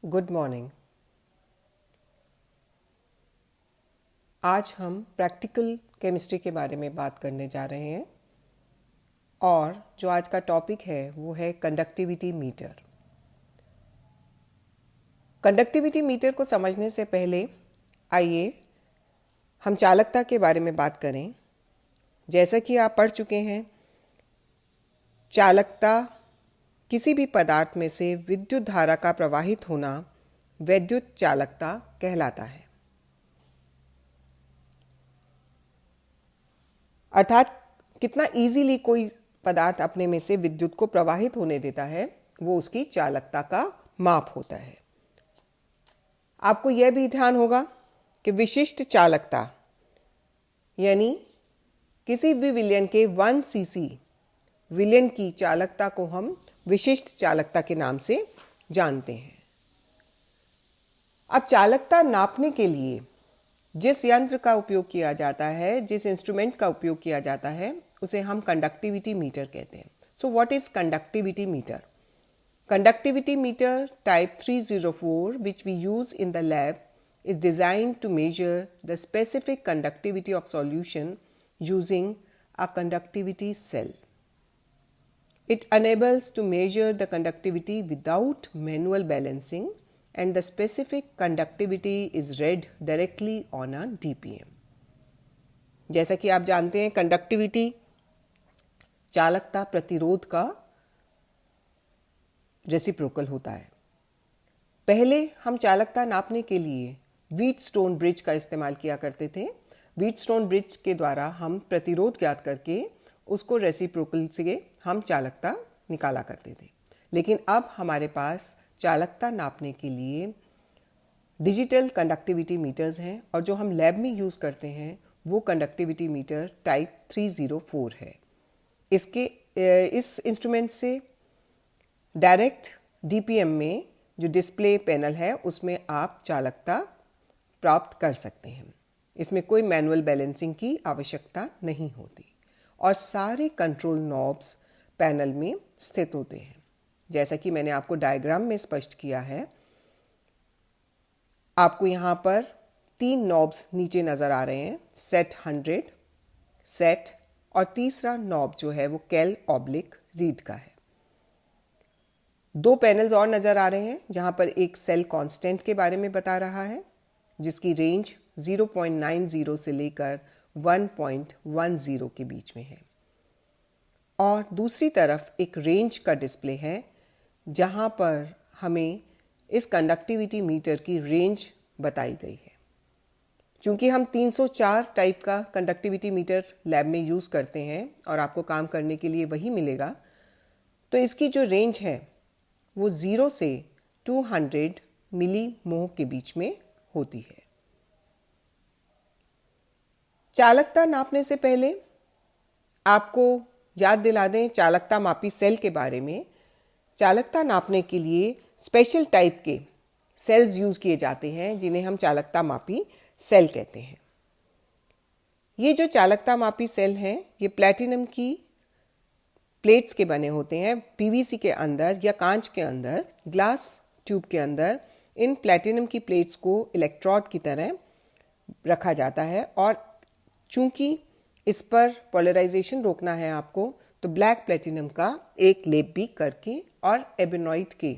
Good morning. आज हम practical chemistry के बारे में बात करने जा रहे हैं और जो आज का टॉपिक है वो है कंडक्टिविटी मीटर। कंडक्टिविटी मीटर को समझने से पहले आइए हम चालकता के बारे में बात करें। जैसा कि आप पढ़ चुके हैं, चालकता किसी भी पदार्थ में से विद्युत धारा का प्रवाहित होना वैद्युत चालकता कहलाता है। अर्थात कितना इजीली कोई पदार्थ अपने में से विद्युत को प्रवाहित होने देता है वो उसकी चालकता का माप होता है। आपको यह भी ध्यान होगा कि विशिष्ट चालकता यानी किसी भी विलयन के 1 cc विलयन की चालकता को हम विशिष्ट चालकता के नाम से जानते हैं। अब चालकता नापने के लिए जिस यंत्र का उपयोग किया जाता है, जिस इंस्ट्रूमेंट का उपयोग किया जाता है, उसे हम कंडक्टिविटी मीटर कहते हैं। So what is conductivity meter? Conductivity meter type 304 which we use in the lab is designed to measure the specific conductivity of solution using a conductivity cell. It enables to measure the conductivity without manual balancing and the specific conductivity is read directly on a DPM. जैसा कि आप जानते हैं, conductivity चालकता प्रतिरोध का reciprocal होता है। पहले हम चालकता नापने के लिए व्हीटस्टोन ब्रिज का इस्तेमाल किया करते थे। व्हीटस्टोन ब्रिज के द्वारा हम प्रतिरोध ज्ञात करके उसको रेसिप्रोकल से हम चालकता निकाला करते थे। लेकिन अब हमारे पास चालकता नापने के लिए डिजिटल कंडक्टिविटी मीटर्स हैं और जो हम लैब में यूज़ करते हैं वो कंडक्टिविटी मीटर टाइप 304 है। इस इंस्ट्रूमेंट से डायरेक्ट डीपीएम में जो डिस्प्ले पैनल है उसमें आप चालकता प्राप्त कर सकते हैं। इसमें कोई मैनुअल बैलेंसिंग की आवश्यकता नहीं होती और सारे कंट्रोल नॉब्स पैनल में स्थित होते हैं। जैसा कि मैंने आपको डायग्राम में स्पष्ट किया है, आपको यहाँ पर 3 नॉब्स नीचे नज़र आ रहे हैं, सेट 100, सेट और तीसरा नॉब जो है वो कैल ऑब्लिक रीड का है। 2 पैनल्स और नज़र आ रहे हैं जहाँ पर एक सेल कांस्टेंट के बारे में बता रहा है जिसकी रेंज 0.90 से लेकर 1.10 के बीच में है और दूसरी तरफ एक रेंज का डिस्प्ले है जहाँ पर हमें इस कंडक्टिविटी मीटर की रेंज बताई गई है। चूँकि हम 304 टाइप का कंडक्टिविटी मीटर लैब में यूज़ करते हैं और आपको काम करने के लिए वही मिलेगा, तो इसकी जो रेंज है वो 0 से 200 मिली मोह के बीच में होती है। चालकता नापने से पहले आपको याद दिला दें चालकता मापी सेल के बारे में। चालकता नापने के लिए स्पेशल टाइप के सेल्स यूज़ किए जाते हैं जिन्हें हम चालकता मापी सेल कहते हैं। ये जो चालकता मापी सेल हैं ये प्लैटिनम की प्लेट्स के बने होते हैं। पीवीसी के अंदर या कांच के अंदर, ग्लास ट्यूब के अंदर इन प्लैटिनम की प्लेट्स को इलेक्ट्रोड की तरह रखा जाता है और चूंकि इस पर पोलराइजेशन रोकना है आपको, तो ब्लैक प्लेटिनम का एक लेप भी करके और एबेनॉइट के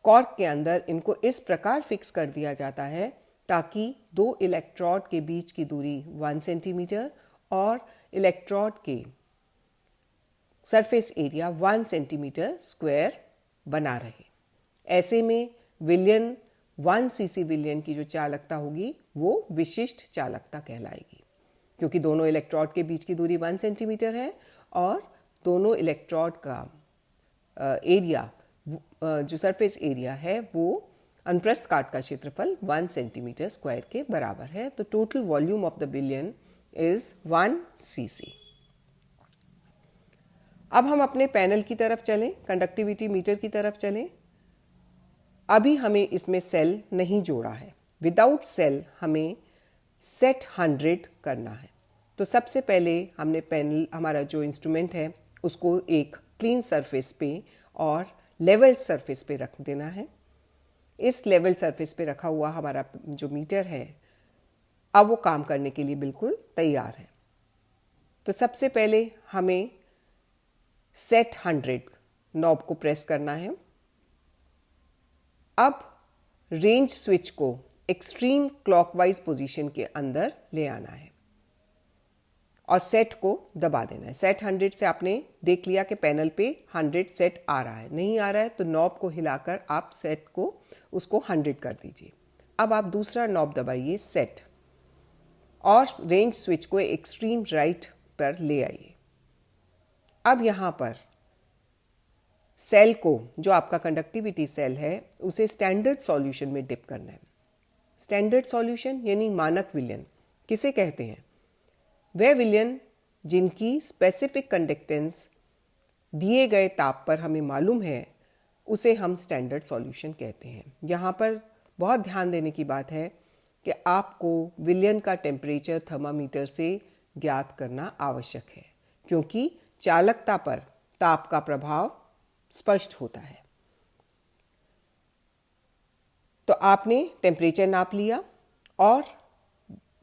कॉर्क के अंदर इनको इस प्रकार फिक्स कर दिया जाता है ताकि 2 इलेक्ट्रोड के बीच की दूरी 1 सेंटीमीटर और इलेक्ट्रोड के सरफेस एरिया 1 सेंटीमीटर स्क्वायर बना रहे। ऐसे में विलयन 1 cc विलयन की जो चालकता होगी वो विशिष्ट चालकता कहलाएगी, क्योंकि दोनों इलेक्ट्रोड के बीच की दूरी 1 सेंटीमीटर है और दोनों इलेक्ट्रोड का एरिया जो सरफेस एरिया है वो अनुप्रस्थ काट का क्षेत्रफल 1 सेंटीमीटर स्क्वायर के बराबर है। तो टोटल वॉल्यूम ऑफ द विलयन इज 1 cc। अब हम अपने पैनल की तरफ चलें, कंडक्टिविटी मीटर की तरफ चलें। अभी हमें इसमें सेल नहीं जोड़ा है। विदाउट सेल हमें सेट 100 करना है। तो सबसे पहले हमने पैनल, हमारा जो इंस्ट्रूमेंट है, उसको एक क्लीन सरफेस पे और लेवल सरफेस पे रख देना है। इस लेवल सरफेस पे रखा हुआ हमारा जो मीटर है अब वो काम करने के लिए बिल्कुल तैयार है। तो सबसे पहले हमें सेट 100 नॉब को प्रेस करना है। अब रेंज स्विच को एक्सट्रीम क्लॉकवाइज पोजीशन के अंदर ले आना है और सेट को दबा देना है। सेट 100 से आपने देख लिया कि पैनल पे 100 सेट आ रहा है, नहीं आ रहा है तो नॉब को हिलाकर आप सेट को उसको 100 कर दीजिए। अब आप दूसरा नॉब दबाइए सेट और रेंज स्विच को एक्सट्रीम राइट पर ले आइए। अब यहाँ पर सेल को, जो आपका कंडक्टिविटी सेल है, उसे स्टैंडर्ड सॉल्यूशन में डिप करना है। स्टैंडर्ड सॉल्यूशन यानी मानक विलयन किसे कहते हैं? वह विलयन जिनकी स्पेसिफिक कंडक्टेंस दिए गए ताप पर हमें मालूम है, उसे हम स्टैंडर्ड सॉल्यूशन कहते हैं। यहाँ पर बहुत ध्यान देने की बात है कि आपको विलयन का टेम्परेचर थर्मामीटर से ज्ञात करना आवश्यक है, क्योंकि चालकता पर ताप का प्रभाव स्पष्ट होता है। तो आपने टेम्परेचर नाप लिया और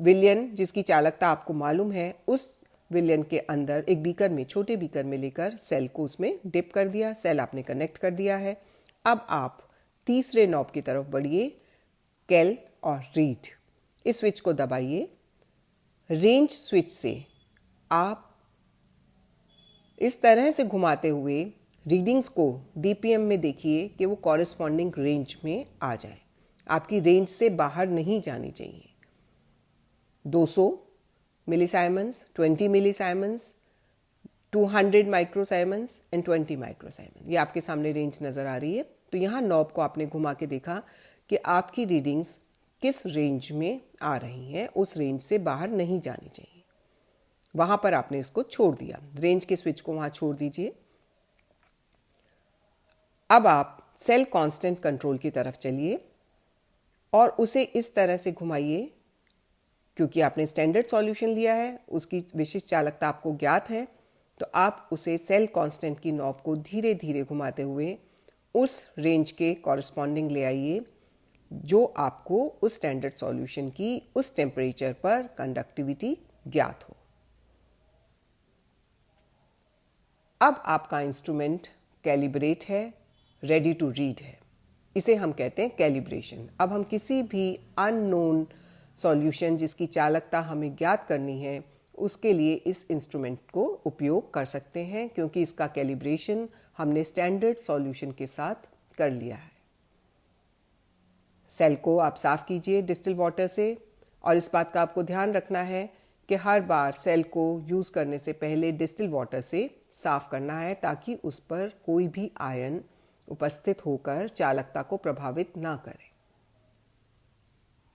विलयन जिसकी चालकता आपको मालूम है, उस विलयन के अंदर एक बीकर में, छोटे बीकर में लेकर सेल को उसमें डिप कर दिया। सेल आपने कनेक्ट कर दिया है। अब आप तीसरे नॉब की तरफ बढ़िए, कैल और रीड। इस स्विच को दबाइए। रेंज स्विच से आप इस तरह से घुमाते हुए रीडिंग्स को डीपीएम में देखिए कि वो कॉरेस्पॉन्डिंग रेंज में आ जाए। आपकी रेंज से बाहर नहीं जानी चाहिए। 200 मिलीसाइमन्स, 20 मिलीसाइमन्स, 200 माइक्रोसाइमन्स एंड 20 माइक्रोसाइमन, ये आपके सामने रेंज नज़र आ रही है। तो यहाँ नॉब को आपने घुमा के देखा कि आपकी रीडिंग्स किस रेंज में आ रही हैं। उस रेंज से बाहर नहीं जानी चाहिए। वहाँ पर आपने इसको छोड़ दिया। रेंज के स्विच को वहाँ छोड़ दीजिए। अब आप सेल कांस्टेंट कंट्रोल की तरफ चलिए और उसे इस तरह से घुमाइए, क्योंकि आपने स्टैंडर्ड सॉल्यूशन लिया है, उसकी विशिष्ट चालकता आपको ज्ञात है, तो आप उसे सेल कांस्टेंट की नॉब को धीरे धीरे घुमाते हुए उस रेंज के कॉरस्पॉन्डिंग ले आइए जो आपको उस स्टैंडर्ड सॉल्यूशन की उस टेम्परेचर पर कंडक्टिविटी ज्ञात हो। अब आपका इंस्ट्रूमेंट कैलिब्रेट है, रेडी टू रीड है। इसे हम कहते हैं कैलिब्रेशन। अब हम किसी भी अननोन सॉल्यूशन जिसकी चालकता हमें ज्ञात करनी है, उसके लिए इस इंस्ट्रूमेंट को उपयोग कर सकते हैं, क्योंकि इसका कैलिब्रेशन हमने स्टैंडर्ड सॉल्यूशन के साथ कर लिया है। सेल को आप साफ़ कीजिए डिस्टिल वाटर से, और इस बात का आपको ध्यान रखना है कि हर बार सेल को यूज़ करने से पहले डिस्टिल वाटर से साफ़ करना है, ताकि उस पर कोई भी आयन उपस्थित होकर चालकता को प्रभावित ना करे।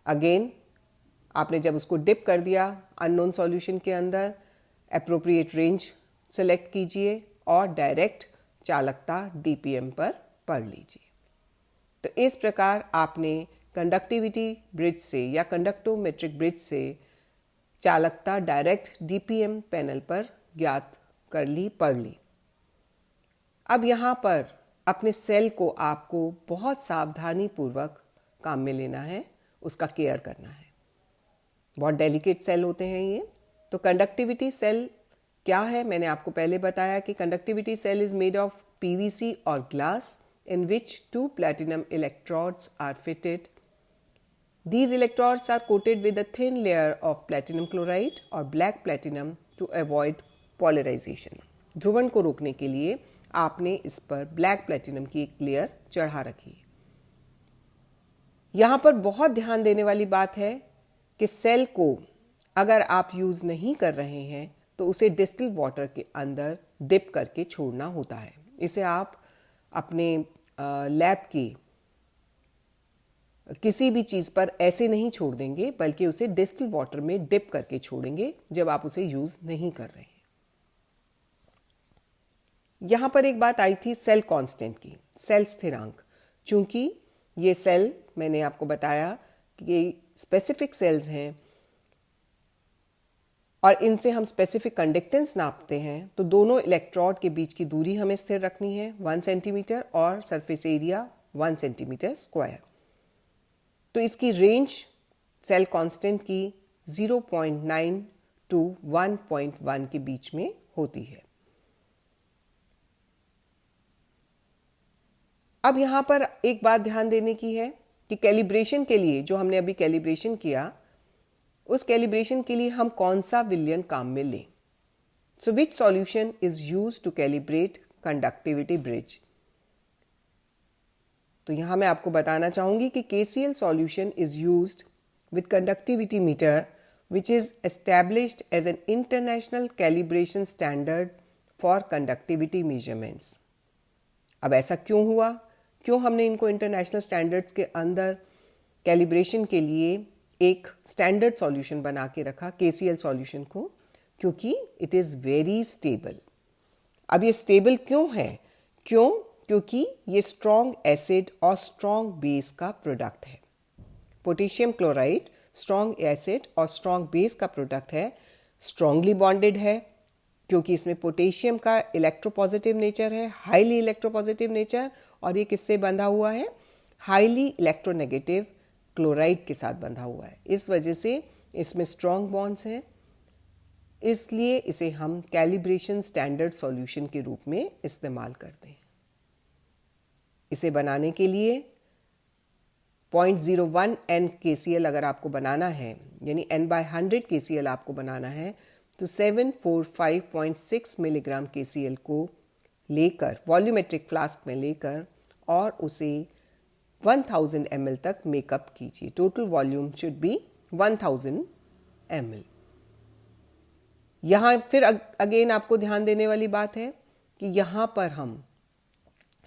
अगेन आपने जब उसको डिप कर दिया अननोन सॉल्यूशन के अंदर, एप्रोप्रिएट रेंज सेलेक्ट कीजिए और डायरेक्ट चालकता डीपीएम पर पढ़ लीजिए। तो इस प्रकार आपने कंडक्टिविटी ब्रिज से या कंडक्टोमेट्रिक ब्रिज से चालकता डायरेक्ट डीपीएम पैनल पर ज्ञात कर ली, पढ़ ली। अब यहाँ पर अपने सेल को आपको बहुत सावधानी पूर्वक काम में लेना है, उसका केयर करना है। बहुत डेलिकेट सेल होते हैं ये। तो कंडक्टिविटी सेल क्या है, मैंने आपको पहले बताया कि conductivity cell is made of PVC और glass in which 2 platinum electrodes are fitted. These electrodes are coated with a thin layer of platinum chloride or black platinum to avoid polarization. ध्रुवण को रोकने के लिए आपने इस पर ब्लैक प्लेटिनम की एक लेयर चढ़ा रखी है। यहाँ पर बहुत ध्यान देने वाली बात है कि सेल को अगर आप यूज़ नहीं कर रहे हैं तो उसे डिस्टिल वाटर के अंदर डिप करके छोड़ना होता है। इसे आप अपने लैब की किसी भी चीज़ पर ऐसे नहीं छोड़ देंगे, बल्कि उसे डिस्टिल वाटर में डिप करके छोड़ेंगे जब आप उसे यूज़ नहीं कर रहे हैं। यहाँ पर एक बात आई थी सेल कांस्टेंट की, सेल स्थिरांक। चूंकि ये सेल, मैंने आपको बताया कि ये स्पेसिफिक सेल्स हैं और इनसे हम स्पेसिफिक कंडक्टेंस नापते हैं, तो दोनों इलेक्ट्रोड के बीच की दूरी हमें स्थिर रखनी है 1 सेंटीमीटर और सरफेस एरिया 1 सेंटीमीटर स्क्वायर। तो इसकी रेंज सेल कांस्टेंट की 0.9 टू 1.1 के बीच में होती है। अब यहाँ पर एक बात ध्यान देने की है कि कैलिब्रेशन के लिए, जो हमने अभी कैलिब्रेशन किया, उस कैलिब्रेशन के लिए हम कौन सा विलयन काम में लें। So which solution is used to calibrate conductivity bridge. तो यहाँ मैं आपको बताना चाहूँगी कि KCl solution is used with conductivity meter which is established as an international calibration standard for conductivity measurements. अब ऐसा क्यों हुआ, क्यों हमने इनको इंटरनेशनल स्टैंडर्ड्स के अंदर कैलिब्रेशन के लिए एक स्टैंडर्ड सॉल्यूशन बना के रखा KCl सॉल्यूशन को? क्योंकि इट इज़ वेरी स्टेबल। अब ये स्टेबल क्यों है? क्योंकि ये स्ट्रॉन्ग एसिड और स्ट्रॉन्ग बेस का प्रोडक्ट है। पोटेशियम क्लोराइड स्ट्रॉन्ग एसिड और स्ट्रॉन्ग बेस का प्रोडक्ट है, स्ट्रॉन्गली बॉन्डेड है क्योंकि इसमें पोटेशियम का इलेक्ट्रोपॉजिटिव नेचर है, हाईली इलेक्ट्रोपॉजिटिव नेचर, और ये किससे बंधा हुआ है? हाईली इलेक्ट्रोनेगेटिव क्लोराइड के साथ बंधा हुआ है। इस वजह से इसमें स्ट्रॉन्ग बॉन्ड्स हैं, इसलिए इसे हम कैलिब्रेशन स्टैंडर्ड सॉल्यूशन के रूप में इस्तेमाल करते हैं। इसे बनाने के लिए 0.01 N KCl अगर आपको बनाना है, यानी N/100 KCl आपको बनाना है, तो 745.6 मिलीग्राम KCl को लेकर वॉल्यूमेट्रिक फ्लास्क में लेकर और उसे 1000 ml तक मेकअप कीजिए। Total volume should be 1000 ml। यहाँ फिर अगेन आपको ध्यान देने वाली बात है कि यहाँ पर हम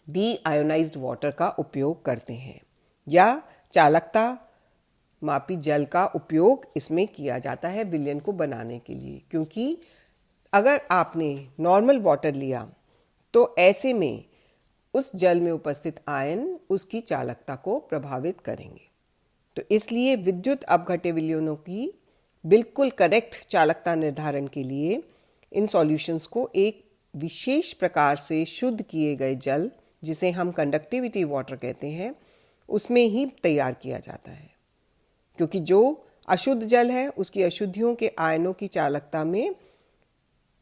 डी आयोनाइज्ड वाटर का उपयोग करते हैं या चालकता मापी जल का उपयोग इसमें किया जाता है विलयन को बनाने के लिए। क्योंकि अगर आपने नॉर्मल वाटर लिया तो ऐसे में उस जल में उपस्थित आयन उसकी चालकता को प्रभावित करेंगे। तो इसलिए विद्युत अपघट्य विलयनों की बिल्कुल करेक्ट चालकता निर्धारण के लिए इन सॉल्यूशंस को एक विशेष प्रकार से शुद्ध किए गए जल, जिसे हम कंडक्टिविटी वाटर कहते हैं, उसमें ही तैयार किया जाता है। क्योंकि जो अशुद्ध जल है उसकी अशुद्धियों के आयनों की चालकता में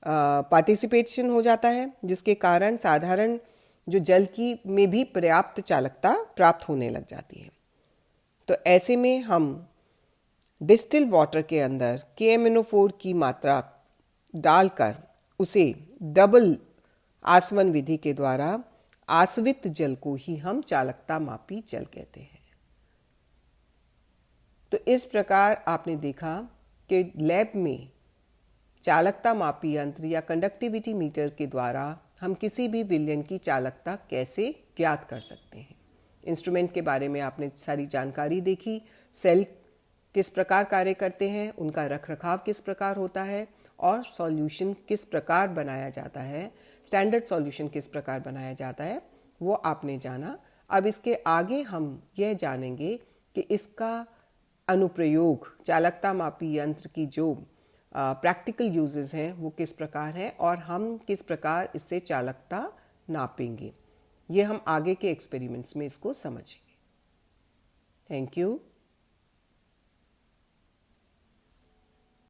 पार्टिसिपेशन हो जाता है, जिसके कारण साधारण जो जल की में भी पर्याप्त चालकता प्राप्त होने लग जाती है। तो ऐसे में हम डिस्टिल वाटर के अंदर KMnO4 की मात्रा डालकर उसे डबल आसवन विधि के द्वारा आसवित जल को ही हम चालकता मापी जल कहते हैं। तो इस प्रकार आपने देखा कि लैब में चालकता मापी यंत्र या कंडक्टिविटी मीटर के द्वारा हम किसी भी विलयन की चालकता कैसे ज्ञात कर सकते हैं। इंस्ट्रूमेंट के बारे में आपने सारी जानकारी देखी, सेल किस प्रकार कार्य करते हैं, उनका रखरखाव किस प्रकार होता है और सॉल्यूशन किस प्रकार बनाया जाता है, स्टैंडर्ड सॉल्यूशन किस प्रकार बनाया जाता है, वो आपने जाना। अब इसके आगे हम यह जानेंगे कि इसका अनुप्रयोग चालकता मापी यंत्र की जो प्रैक्टिकल यूजेस हैं वो किस प्रकार हैं और हम किस प्रकार इससे चालकता नापेंगे। ये हम आगे के एक्सपेरिमेंट्स में इसको समझेंगे। Thank you.